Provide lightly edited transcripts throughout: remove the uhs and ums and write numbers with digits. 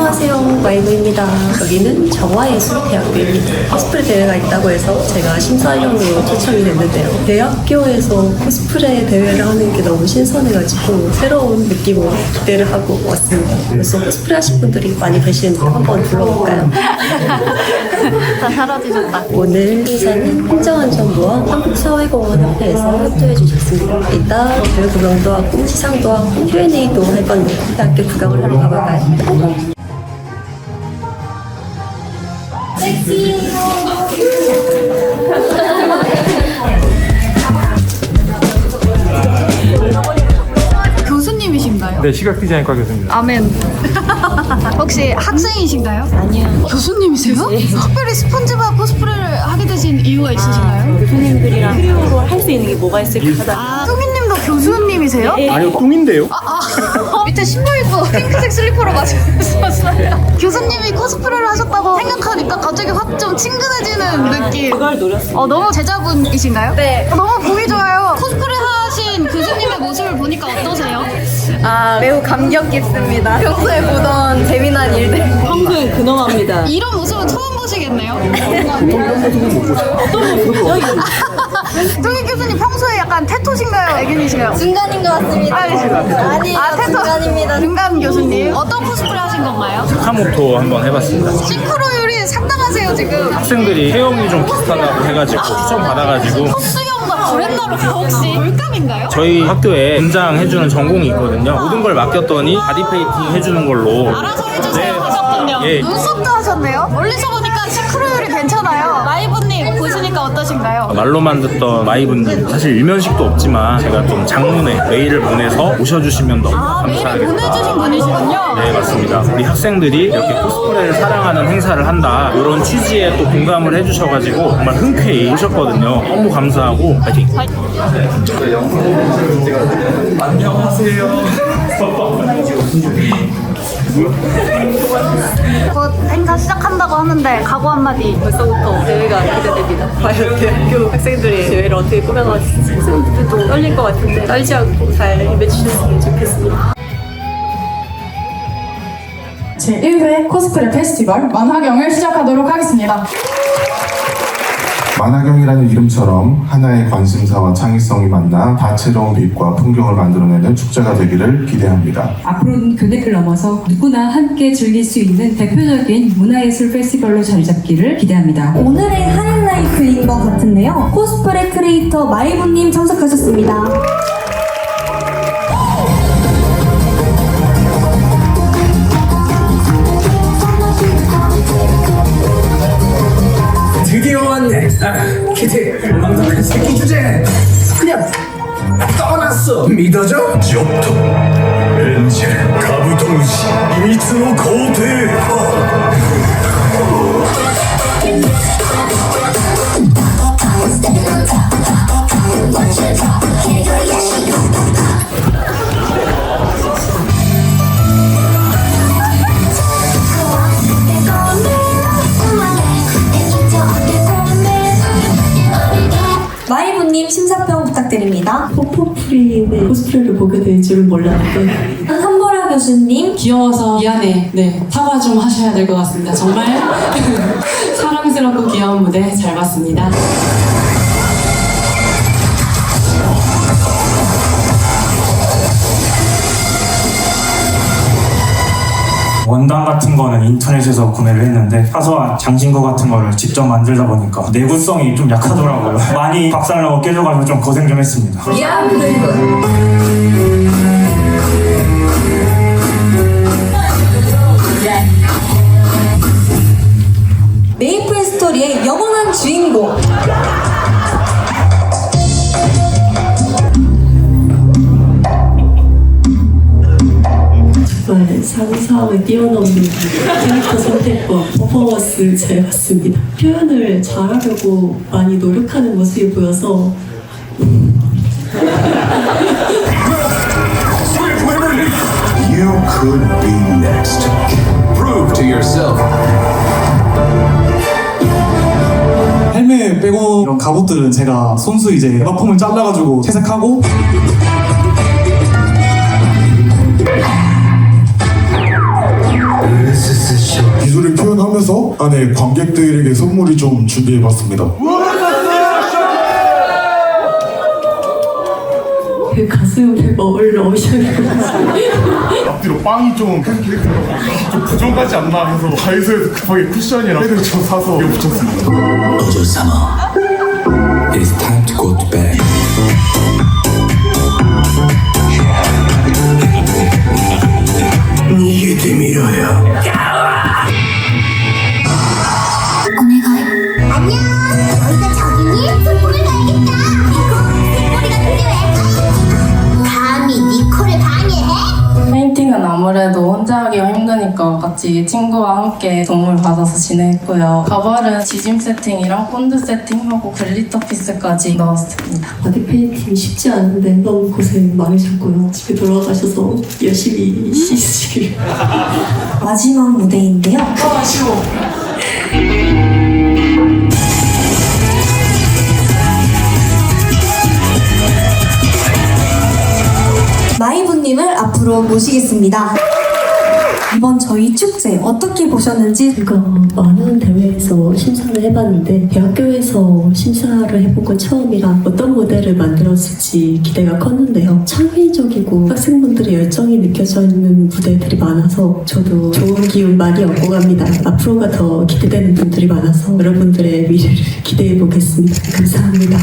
안녕하세요, 마이브입니다. 여기는 정화예술대학교입니다. 코스프레 대회가 있다고 해서 제가 심사위원으로 초청이 됐는데요. 대학교에서 코스프레 대회를 하는 게 너무 신선해가지고 새로운 느낌으로 기대를 하고 왔습니다. 그래서 코스프레 하신 분들이 많이 계시는데 한번 불러볼까요? 다 사라지셨다. 오늘 행사는 행정안전부와 한국사회공헌협회에서 협조해 주셨습니다. 이따 대회 구경도 하고 시상도 하고 Q&A도 할 건데 대학교 구경을 하러 가볼까요? 교수님이신가요? 네, 시각디자인과 교수입니다. 아멘. 혹시 학생이신가요? 아니요. 교수님이세요? 특별히 스폰지밥 코스프레를 하게 되신 이유가 있으신가요? 교수님들이랑 크루로 할 수 있는 게 뭐가 있을까 하다. 아, 뚱이님도 교수님이세요? 아니요, 뚱인데요? 밑에 신발 입고 핑크색 슬리퍼로 맞으셨어요. 교수님이 코스프레를 하셨다고 생각하니까 갑자기 확 좀 친근해지는 느낌. 그걸 노렸어요. 너무 제자분이신가요? 네. 너무 보기 좋아요. 코스프레 하신 교수님의 모습을 보니까 어떠세요? 매우 감격 깊습니다. 평소에 보던 재미난 일들. 평소에 근엄합니다. 이런 모습은 처음 보시겠네요? 뚱이 교수님 평소에 약간 테토신가요? 애견이신가요? 중간인 것 같습니다. 아니에요. 테토. 중간입니다. 중간 교수님. 어떤 코스프레 하신 건가요? 카모토 한번 해봤습니다. 싱크로율이 상당하세요 지금. 학생들이 체형이 좀 비슷하다고 해가지고 추천받아가지고 헛수영과 브랜나루가 혹시 물감인가요? 저희 학교에 분장 해주는 전공이 있거든요. 모든 걸 맡겼더니 바디 페인팅 해주는 걸로. 알아서 해주세요 하셨군요. 예. 눈썹도 하셨네요? 멀리서 보니까 싱크로율이 괜찮아요. 마이브님 보시니까 어떠신가요? 말로만 듣던 마이분들 사실 일면식도 없지만 제가 좀 장문에 메일을 보내서 오셔주시면 너무 메일을 감사하겠다. 보내주신 분이시군요. 네, 맞습니다. 우리 학생들이 이렇게 코스프레를 사랑하는 행사를 한다 이런 취지에 또 공감을 해주셔가지고 정말 흔쾌히 오셨거든요. 너무 감사하고 파이팅! 안녕하세요. 곧 행사 시작한다고 하는데 각오 한마디. 벌써부터 대회가 기대됩니다. 과연 대학교 학생들이 대회를 어떻게 꾸며나갈지 학생들도 떨릴 것 같은데 떨지 않고 잘 임해주셨으면 좋겠습니다. 제1회 코스프레 페스티벌 만화경을 시작하도록 하겠습니다. 만화경이라는 이름처럼 하나의 관심사와 창의성이 만나 다채로운 빛과 풍경을 만들어내는 축제가 되기를 기대합니다. 앞으로는 교대를 넘어서 누구나 함께 즐길 수 있는 대표적인 문화예술 페스티벌로 자리 잡기를 기대합니다. 오늘의 하이라이트인 것 같은데요. 코스프레 크리에이터 마이브님 참석하셨습니다. 드디어 왔네. 키티, 망독한 새끼 주제. 그냥 떠났어. 믿어줘? 조토, 렌젤, 가부동시, 이미츠노 고대. 마이브님 심사평 부탁드립니다. 포포프리의 코스프레를 보게 될 줄은 몰랐는데 한보라 교수님, 귀여워서 미안해. 네, 사과 좀 하셔야 될 것 같습니다. 정말 사랑스럽고 귀여운 무대 잘 봤습니다. 원단 같은 거는 인터넷에서 구매를 했는데 사소한 장신구 같은 거를 직접 만들다 보니까 내구성이 좀 약하더라고요. 많이 박살나고 깨져가지고 좀 고생 좀 했습니다. 메이플 스토리의 영원한 주인공. 정말 상상을 뛰어넘는 캐릭터 선택과 퍼포먼스 잘 봤습니다. 표현을 잘하려고 많이 노력하는 모습이 보여서 You could be next. Prove to yourself. 헬멧 빼고 이런 갑옷들은 제가 손수 이제 에바폼을 잘라가지고 채색하고 This is 하면서 안에 관객들에게 선물이 좀 준비해봤습니다. 그 가슴에 뭘 넣으셔가지고 앞뒤로 빵이 좀 큰 케이크라고 좀 부족하지 않나 해서 다이소에서 급하게 쿠션이랑 패드를 좀 사서 이거 붙였습니다. 오조사마, it's time to go to bed. 이게 밀어요. 안녕. 너희가 저기니? 소풍을 가야겠다. 니코, 머리가 필요해. 감히 니코를 방해해? 페인팅은 아무래도 혼자 하기가 힘드니까 같이 친구와 함께 도움을 받아서 진행했고요. 가발은 지짐 세팅이랑 폰드 세팅하고 글리터 피스까지 넣었습니다. 바디 페인팅이 쉽지 않은데 너무 고생 많으셨고요. 집에 돌아가셔서 열심히 씻으시길. 마지막 무대인데요. 마이분님을 앞으로 모시겠습니다. 이번 저희 축제 어떻게 보셨는지. 제가 많은 대회에서 심사를 해봤는데 대학교에서 심사를 해본 건 처음이라 어떤 무대를 만들었을지 기대가 컸는데요. 창의적이고 학생분들의 열정이 느껴져 있는 무대들이 많아서 저도 좋은 기운 많이 얻고 갑니다. 앞으로가 더 기대되는 분들이 많아서 여러분들의 미래를 기대해 보겠습니다. 감사합니다.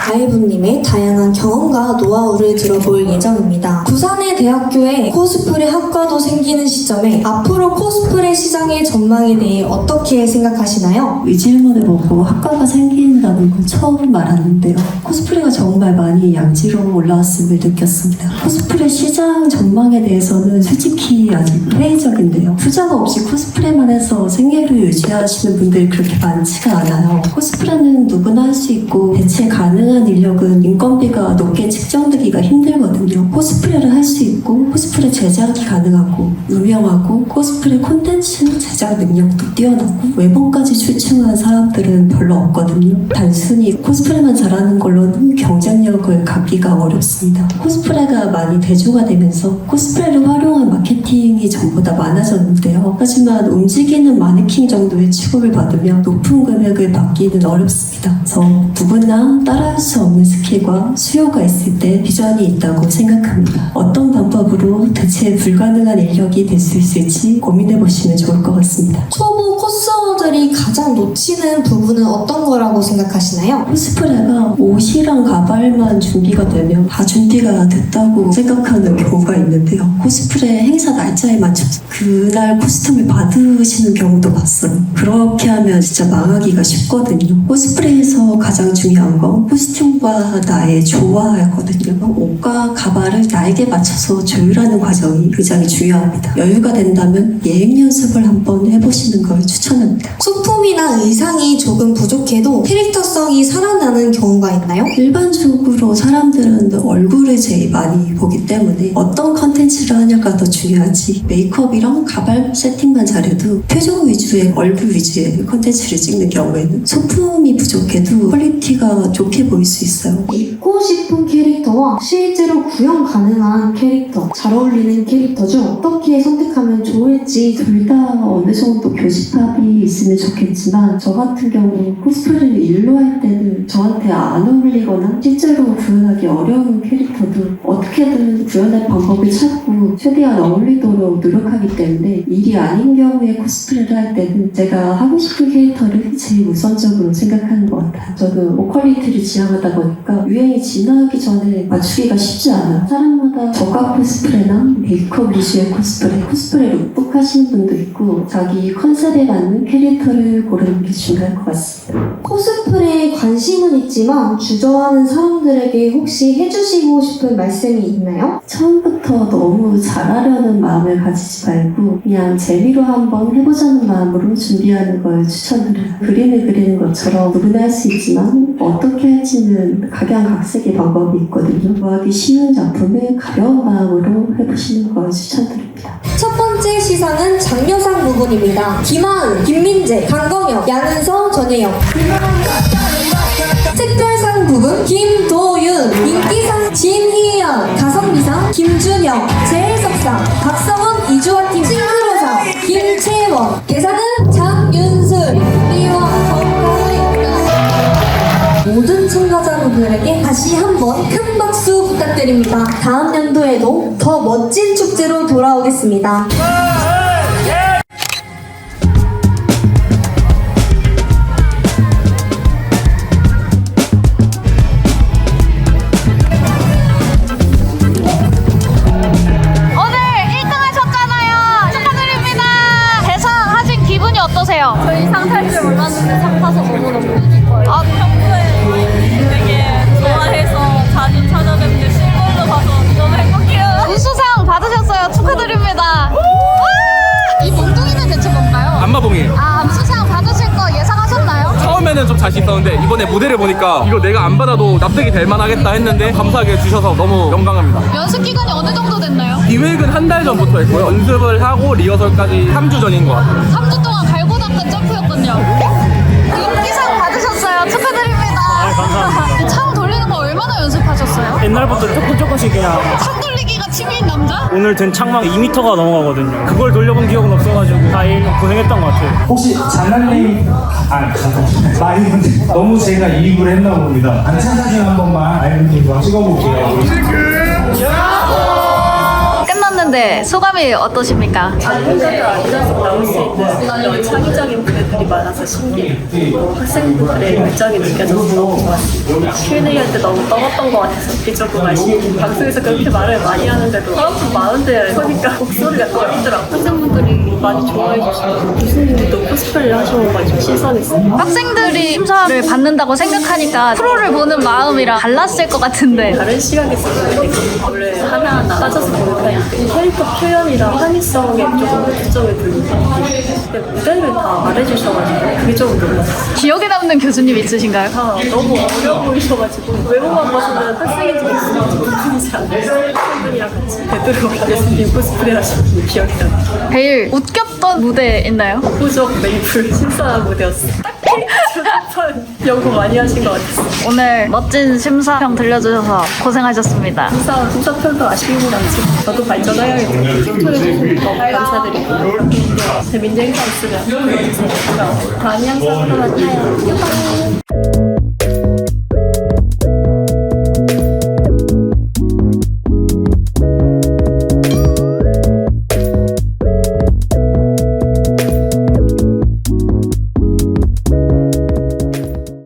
마이분님의 다양한 경험과 노하우를 들어볼 예정입니다. 부산의 대학교에 코스프레 학과도 생기는 시점에 앞으로 코스프레 시장의 전망에 대해 어떻게 생각하시나요? 이 질문을 보고 학과가 생긴다는 건 처음 말하는데요. 코스프레가 정말 많이 양지로 올라왔음을 느꼈습니다. 코스프레 시장 전망에 대해서는 솔직히 아직 회의적인데요. 투자가 없이 코스프레만 해서 생계를 유지하시는 분들이 그렇게 많지가 않아요. 코스프레는 누구나 할 수 있고 대체 가능한 인력은 인건비가 높게 측정되기가 힘들거든요. 코스프레를 할 수 있고 코스프레 제작이 가능하고 유명하고 코스프레 콘텐츠 제작 능력도 뛰어나고 외모까지 출중한 사람들은 별로 없거든요. 단순히 코스프레만 잘하는 걸로는 경쟁력을 갖기가 어렵습니다. 코스프레가 많이 대중화되면서 코스프레를 활용한 마케팅이 전보다 많아졌는데요. 하지만 움직이는 마네킹 정도의 취급을 받으면 높은 금액을 받기는 어렵습니다. 그래서 누구나 따라할 수 없는 스킬과 수요가 있을 때 비전이 있다고 생각합니다. 어떤 방법으로 대체 불가능한 인력이 될 수 있을지 고민해보시면 좋을 것 같습니다. 초보 코스어들이 가장 놓치는 부분은 어떤 거라고 생각하시나요? 코스프레가 옷이랑 가발만 준비가 되면 다 준비가 됐다고 생각하는 경우가 있는데요. 코스프레 행사 날짜에 맞춰서 그날 코스튬을 받으시는 경우도 봤어요. 그렇게 하면 진짜 망하기가 쉽거든요. 코스프레에서 가장 중요한 건 코스튬과 나의 조화였거든요. 옷과 가발을 나에게 맞춰서 조율하는 과정이 굉장히 중요합니다. 여유가 된다면 예행 연습을 한번 해보시는 걸 추천합니다. 소품이나 의상이 조금 부족해도 캐릭터성이 살아나는 경우가 있나요? 일반적으로 사람들은 얼굴을 제일 많이 보기 때문에 어떤 컨텐츠를 하냐가 더 중요하지, 메이크업이랑 가발 세팅만 잘해도 표정 위주의 얼굴 위주의 컨텐츠를 찍는 경우에는 소품이 부족해도 퀄리티가 좋게 보일 수 있어요. 입고 싶은 캐릭터와 실제로 구현 가능한 캐릭터, 잘 어울리는 캐릭터 중 어떻게 선택하면 좋을지. 둘 다 어느 정도 교집합이 있으면 좋겠지만 저 같은 경우 코스프레를 일로 할 때는 저한테 안 어울리거나 실제로 구현하기 어려운 캐릭터도 어떻게든 구현할 방법을 찾고 최대한 어울리도록 노력하기 때문에 일이 아닌 경우에 코스프레를 할 때는 제가 하고 싶은 캐릭터를 제일 우선적으로 생각하는 것 같아요. 저는 옷 퀄리티를 지향하다 보니까 유행이 지나기 전에 맞추기가 쉽지 않아요. 사람마다 저가 코스프레나 메이크업 위주의 코스프레 룩북 하시는 분도 있고 자기 컨셉에 맞는 캐릭터를 고르는 게 중요할 것 같습니다. 코스프레에 관심은 있지만 주저하는 사람들에게 혹시 해주시고 싶은 말씀이 있나요? 처음부터 너무 잘하려는 마음을 가지지 말고 그냥 재미로 한번 해보자는 마음으로 준비하는 걸 추천드려요. 그림을 그리는 것처럼 누구나 할 수 있지만 어떻게 할지는 각양각색의 방법이 있거든요. 구하기 쉬운 작품을 가벼운 마음으로 해보시는 걸 추천드립니다. 첫 번째 시상은 장려상 부분입니다. 김하은, 김민재, 강건혁, 양은서, 전혜영. 특별상 부분 김도윤, 인기상 진희연, 가성비상 김준영, 재해석상 박성원 이주화팀 싱크로상 김채원, 1번 대사는 장윤슬, 미와 정가호입니다. 모든 참가자분들에게 다시 한번 큰 박수 부탁드립니다. 다음 연도에도 더 멋진 축제로 돌아오겠습니다. 오늘 1등 하셨잖아요. 축하드립니다. 대상 하신 기분이 어떠세요? 저희 상 탈 줄 몰랐는데 상 타서 너무너무 기뻐요. 아, 평소에 되게 좋아해서 자주 찾아뵙는데 실물로 봐서 너무 행복해요. 우수상 받으셨어요. 축하드립니다. 와! 이 몽둥이는 대체 뭔가요? 안마봉이에요. 아, 암수상 받으실 거 예상하셨나요? 처음에는 좀 자신 있었는데 이번에 무대를 보니까 이거 내가 안 받아도 납득이 될 만하겠다 했는데 감사하게 주셔서 너무 영광합니다. 연습 기간이 어느 정도 됐나요? 기획은 한 달 전부터 했고요. 연습을 하고 리허설까지 3주 전인 것 같아요. 3주 동안 갈고 닦은 점프였군요. 인기상 받으셨어요. 축하드립니다. 감사합니다. 창 돌리는 거 얼마나 연습하셨어요? 옛날부터 조금씩 그냥 창 돌리기가 취미인 남자? 오늘 든 창망 2m가 넘어가거든요. 그걸 돌려본 기억은 없어가지고 다 고생했던 것 같아요. 혹시 장난님 라이브인데 너무 제가 이입을 했나 봅니다. 단체 사진 한 번만 라이브님과 찍어볼게요. 끝났는데 소감이 어떠십니까? 전문가들 아니라서 나올 수 있는 이런 창의적인 무대들이 많아서 신기했고 학생분들의 열정이 느껴져서 너무 좋았어요. Q&A 할 때 너무 떨었던 것 같아서 비조금 아쉽고 방송에서 그렇게 말을 많이 하는데도 사람들 많은데 서니까 목소리가 떨리더라고요. 학생분들이 많이 좋아해 주시고 교수님들도 코스프레를 하셔가지고 신선했어요. 학생들이 심사를 받는다고 생각하니까 프로를 보는 마음이랑 달랐을 것 같은데 다른 시각에서 보는데 원래 하나하나 따져서 보는 타입인데 캐릭터 표현이랑 창의성에 조금 초점을 두는 근데 무대를 다 말해주셔가지고 그게 조금 놀랐어요. 기억에 남는 교수님 있으신가요? 다 너무 어려 보이셔가지고 외모만 봐서는 학생인지 모르겠는지 구분이지 않아요. 팬분이랑 같이 베드로 교수님 코스프레 하시는 분 기억이 나요. 제일 웃겼던 무대 있나요? 후적 메이플 심사 무대였어요. 딱히 저작판 연구 많이 하신 것 같았어요. 오늘 멋진 심사평 들려주셔서 고생하셨습니다. 심사평도 아쉬운 건지 저도 발전해야겠고 초청해주셔서 너무 감사드리고 재밌는 행사 있으면 보여주세요. 다음 영상으로 만나요.